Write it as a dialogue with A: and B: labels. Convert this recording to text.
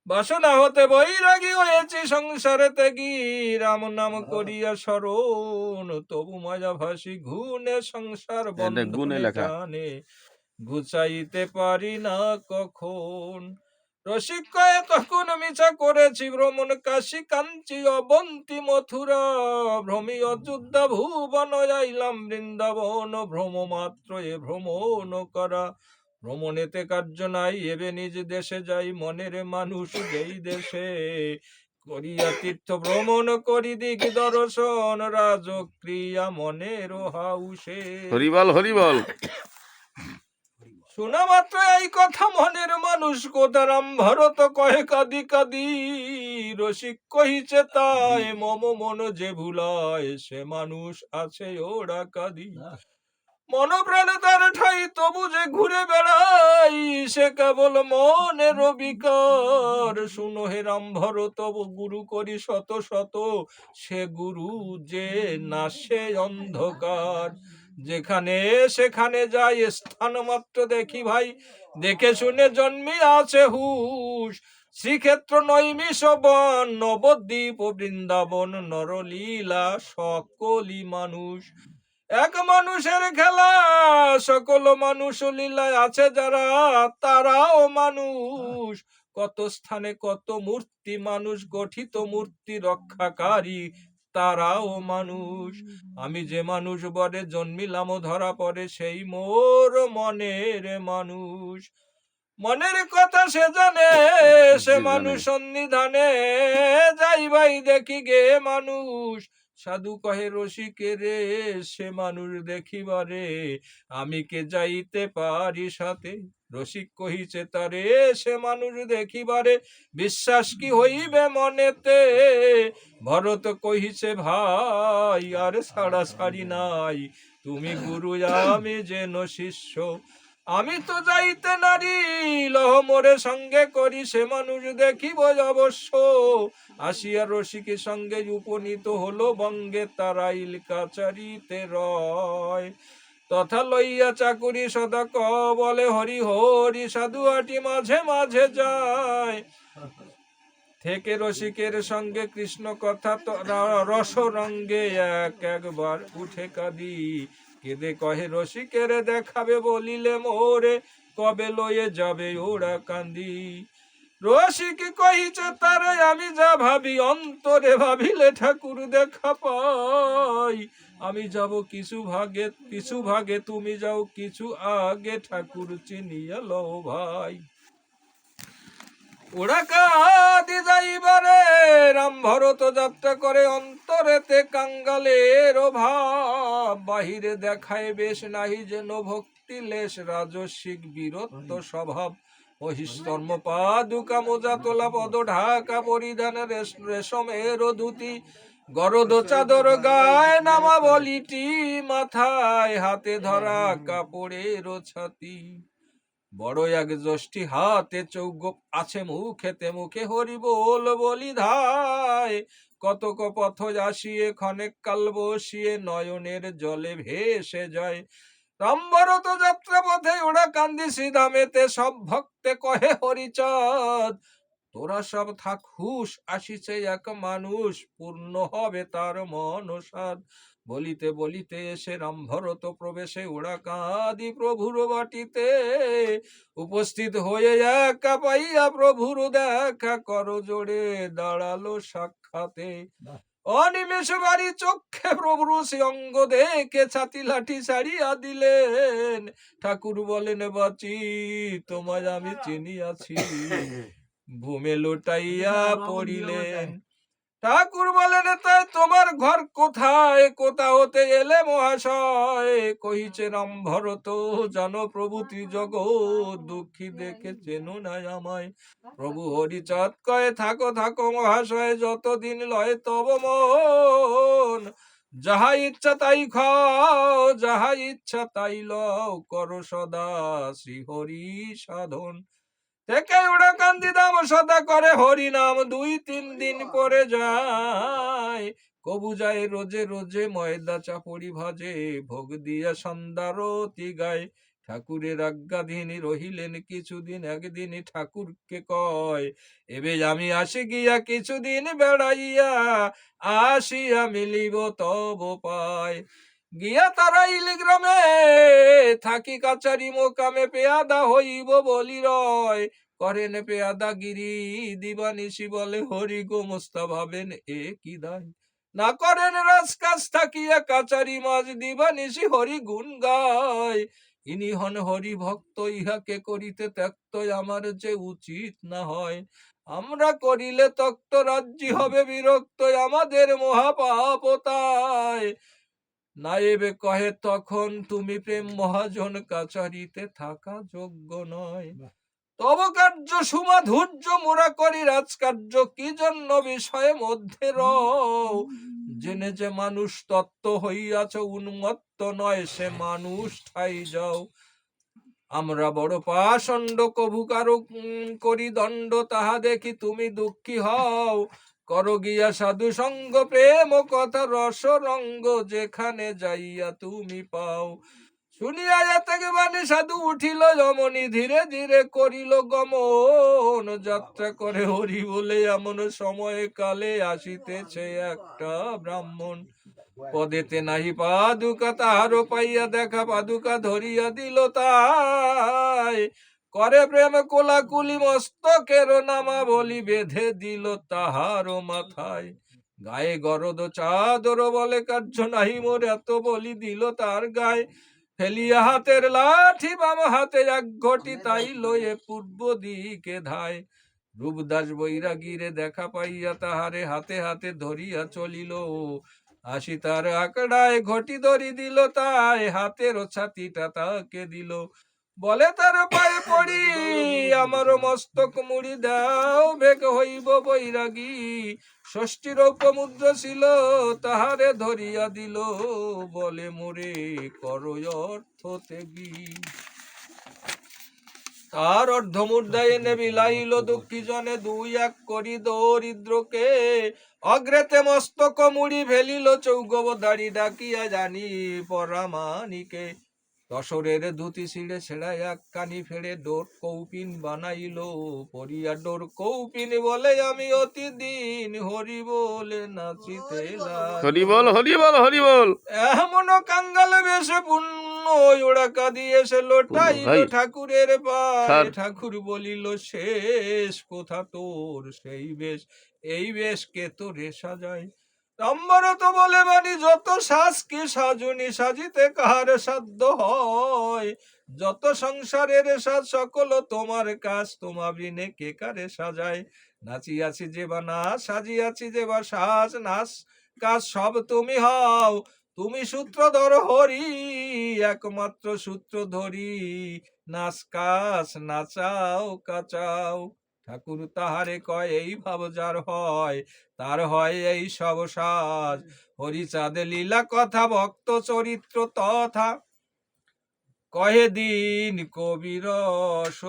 A: বাসনা হতে বৈরাগী হয়েছি সংসারে ত্যাগী, রাম নাম করিয়া স্মরণ, তবু মজা ভাসি ঘুনে সংসার বন্ধনে জানে, ঘুচাইতে পারি না কখন। রসিক কয়ে তখন মিছা করেছি ভ্রমণ, কাশী কাঞ্চি অবন্তী মথুরা, ভ্রমি অযোধ্যা ভুবন, যাইলাম বৃন্দাবন, ভ্রম মাত্র এ ভ্রমণ করা, ভ্রমণেতে কার্য নাই, এবে নিজ দেশে যাই, মনের মানুষ যেই দেশে, করিয়া তীর্থ ভ্রমণ করি দিক দর্শন, রাজক্রিয়া মনের হাউসে।
B: হরিবল হরিবল।
A: শোনা মাত্র এই কথা মনের মানুষ কোদারাম ভরত কহে কাদি কাদি, রসিক কহিছে তাই মম মন যে ভুলায়, সে মানুষ আছে ওরা কাদি, মন প্রাণে তার ঠাই তবু যে ঘুরে বেড়াই, সে কেবল মনের বিকার, শুনো হে রাম ভরত গুরু করি শত শত, সে গুরু যে নাশে অন্ধকার, যেখানে সেখানে যাই স্থান মাত্র দেখি ভাই, দেখে শুনে জন্মি আছে হুশ, শ্রীক্ষেত্র নৈমিষ বন নবদ্বীপ বৃন্দাবন নরলীলা সকলই মানুষ, এক মানুষের খেলা সকল মানুষ লীলায় আছে যারা, তারাও মানুষ, কত স্থানে কত মূর্তি মানুষ গঠিত মূর্তি রক্ষাকারী, তারাও মানুষ, আমি যে মানুষ বরে জন্মিলাম ধরা পড়ে, সেই মোর মনের মানুষ, মনের কথা সে জানে, সে মানুষ সন্নিধানে যাই ভাই দেখি গে মানুষ, সাধু কহে রসিকে রে, সে মানুষ দেখিবারে আমি কে যাইতে পারি সাথে, রসিক কহিছে তারে সে মানুষ দেখিবারে, বিশ্বাস কি হইবে মনেতে, ভরত কহিছে ভাই আর ছাড়া ছাড়ি নাই, তুমি গুরু আমি যেন শিষ্য, আমি তো যাইতে নারী লহ মোরে সঙ্গে করি, সে মানুষ দেখিব অবশ্য, আসিয়া রসিকের সঙ্গে উপনীত হলো বঙ্গে, তারাইল কাচারিতে রয়, তথা লইয়া চাকুরি সদা ক বলে হরি হরি, সাধু হাটি মাঝে মাঝে যায়, থেকে রসিকের সঙ্গে কৃষ্ণ কথা রস রঙ্গে একবার উঠে কাঁদি, কেঁদে কহে রসিকের দেখাবে বলিলে মোরে, কবে লয়ে যাবে ওরা কান্দি, রসিক কহিছে তারে আমি যা ভাবি, অন্তরে ভাবিলে ঠাকুর দেখা পাই, আমি যাব কিছু ভাগে তুমি যাও কিছু আগে, ঠাকুর চিনিয়া লও ভাই, ওরা কাঁদি যাইবারে রাম ভরত যাত্রা করে, অন্তরেতে কাঙ্গালের ভাব, বাহিরে দেখায় বেশ নাহি যেন ভক্তি লেশ, রাজস্বিক বীরত্ব স্বভাব, মহিষধর্ম পাদুকা মোজা তোলা পদ ঢাকা পরিধান, রেশমের ধুতি গরদ চাদর গায়ে, নামা বলিটি মাথায়, হাতে ধরা কাপড়ের ছাতি, বড় এক যষ্টি হাতে চৌগো আছে, মুখেতে মুখে হরি বল বলি ধায়, কতক পথ আসিয়ে ক্ষণেক কাল বসিয়ে, নয়নের জলে ভেসে যায়, রামভরত যাত্রা পথে ওরা কান্দি শ্রীধামেতে, সব ভক্তে কহে হরিচাঁদ, তোরা সব থাক হুশ, আসিছে এক মানুষ, পূর্ণ হবে তার মনসাদ, বলিতে বলিতে এসে রামভরত প্রবেশে, ওরা কাঁদি প্রভুর বাটিতে, উপস্থিত হয়ে একা পাইয়া প্রভুর দেখা, কর জোড়ে দাঁড়ালো সাক্ষাতে, অনিমেষ বাড়ি চক্ষে প্রভুর সে অঙ্গ দেখে ছাতি লাঠি ছাড়িয়া দিলেন, ঠাকুর বলেন বাঁচি তোমায় আমি চিনিয়াছি, ভূমে লুটাইয়া পড়িলেন, ঠাকুর বলেন তাই তোমার ঘর কোথায়, কোথা হতে এলে মহাশয়, কহিছে রাম ভরত জানো প্রভু ত্রিজগৎ, দুঃখী দেখে চেনো না আমায়, প্রভু হরিচাঁদ কয়ে থাকো থাকো মহাশয়, যতদিন লয় তব মন, যাহা ইচ্ছা তাই খাও, যাহা ইচ্ছা তাই লও, করো সদা শ্রীহরি সাধন, থেকে ওরা কান্দি দাম সদা করে হরি নাম, 2-3 দিন পরে যায়, কবু যায় রোজে রোজে ময়দা চাপড়ি ভাজে, ভোগ দিয়া সন্ধ্যারতি গায়, ঠাকুরের আজ্ঞাধীন রহিলেন কিছুদিন, একদিন ঠাকুরকে কয়, এবে আমি আসি গিয়া কিছুদিন বেড়াইয়া, আসিয়া মিলিব তব পায়। গিয়া তারাইল গ্রামে থাকি কাচারি মোকামে, পেয়াদা হইব বলি রয়, করেন পেয়াদাগিরি দিবানিশি, বলে হরি গো মোস্তা ভাবেন এ কি দায়। না করেন রাজকাজ থাকিয়া কাচারি মাঝ, দিবানিশি হরি গুণ গায়। ইনি হন হরি ভক্ত, ইহাকে করিতে ত্যক্ত আমার যে উচিত না হয়। আমরা করিলে তক্ত রাজ্যি হবে বিরক্ত, আমাদের মহাপাপ তাই। নায়েবে কহে তখন, তুমি প্রেম মহাজন, কাচারিতে থাকা যোগ্য নয়। তব কার্য সুমাধুর্য, মোরা করি রাজকার্য, কি জন্য বিষয়ে মধ্যে রও। জেনে যে মানুষ তত্ত্ব হইয়াছ উন্মত্ত, নয় সে মানুষ ঠাই যাও। আমরা বড় পাষণ্ড, কভু কারো করি দণ্ড, তাহা দেখি তুমি দুঃখী হও। কর গিয়া সাধু সঙ্গ, প্রেম কথা রস রঙ্গ, যেখানে যাইয়া তুমি পাও। শুনিয়া এতে বাণী সাধু উঠিল যমনি, ধীরে ধীরে করিল গমন। যাত্রা করে হরি বলে এমন সময়ে কালে, আসিতেছে একটা ব্রাহ্মণ। পদেতে নাহি পাদুকা, তাহারও পাইয়া দেখা, পাদুকা ধরিয়া দিল তাই। করে প্রেম কোলাকুলি, মস্তকের নামা বলি বেঁধে দিল তাহারও মাথায়। গায়ে গরদ চাদর, বলে কার্য নাহি মোর, এত বলি দিল তার গায়ে। ফেলিয়া হাতের লাঠি বাম হাতে এক ঘটি, তাই লয়ে পূর্ব দিকে ধায়। রূপদাস বৈরাগীরে দেখা পাইয়া, তাহারে হাতে হাতে ধরিয়া চলিল। আসি তার আকড়ায় ঘটি ধরি দিল তাই, হাতের ছাতিটা তাকে দিল। বলে তার পায়ে পড়ি, আমার মস্তক মুড়ি দাও, বেগ হইব বৈরাগী। ষষ্ঠী রৌপ্য মুদ্রা ছিল, তাহারে ধরিয়া দিল, বলে মোরে কর অর্থ ত্যাগী। তার অর্ধমুদ্রা এনে বিলাইল দুঃখী জনে, দুই এক করি দরিদ্রকে। অগ্রেতে মস্তক মুড়ি ফেলিল, চৌগবদারি ডাকিয়া জানি পরামানিকে। দশরের ধুতি ছিঁড়ে ছেড়াই এক কানি ফেড়ে, ডোর কৌপিন বানাইল পরিয়া। ডোর কৌপিন বলে আমি অতি দিন, হরি বলে নাচিতে
B: হরি বল হরি বল হরি বল।
A: এমন কাঙ্গাল বেশে পূর্ণ ওড়াকা দিয়েছে, লোটাইল ঠাকুরের পায়। ঠাকুর বলিল, শেষ কোথা তোর সেই বেশ, এই বেশ কে তোরে সাজায়। নম্বরত বলে বাণী, যত সাজ কি সাজুনি, সাজিতে কাহার সাধ্য হয়। যত সংসারের সাজ সকল তোমার কাজ, তোমা বিনে কে কারে সাজায়। নাচিয়াছি যে বা নাচ, সাজিয়াছি যে বা সাজ, নাচ কাজ সব তুমি হও। তুমি সূত্রধর হরি, একমাত্র সূত্র ধরি, নাচ কাজ নাচাও কাচাও। ঠাকুর তাহারে কয়, এই ভাব যার হয়, তার হয় এই সব সাজ। হরিচাঁদ লীলা কথা, ভক্ত চরিত্র তথা, কহে দিন কবিরস।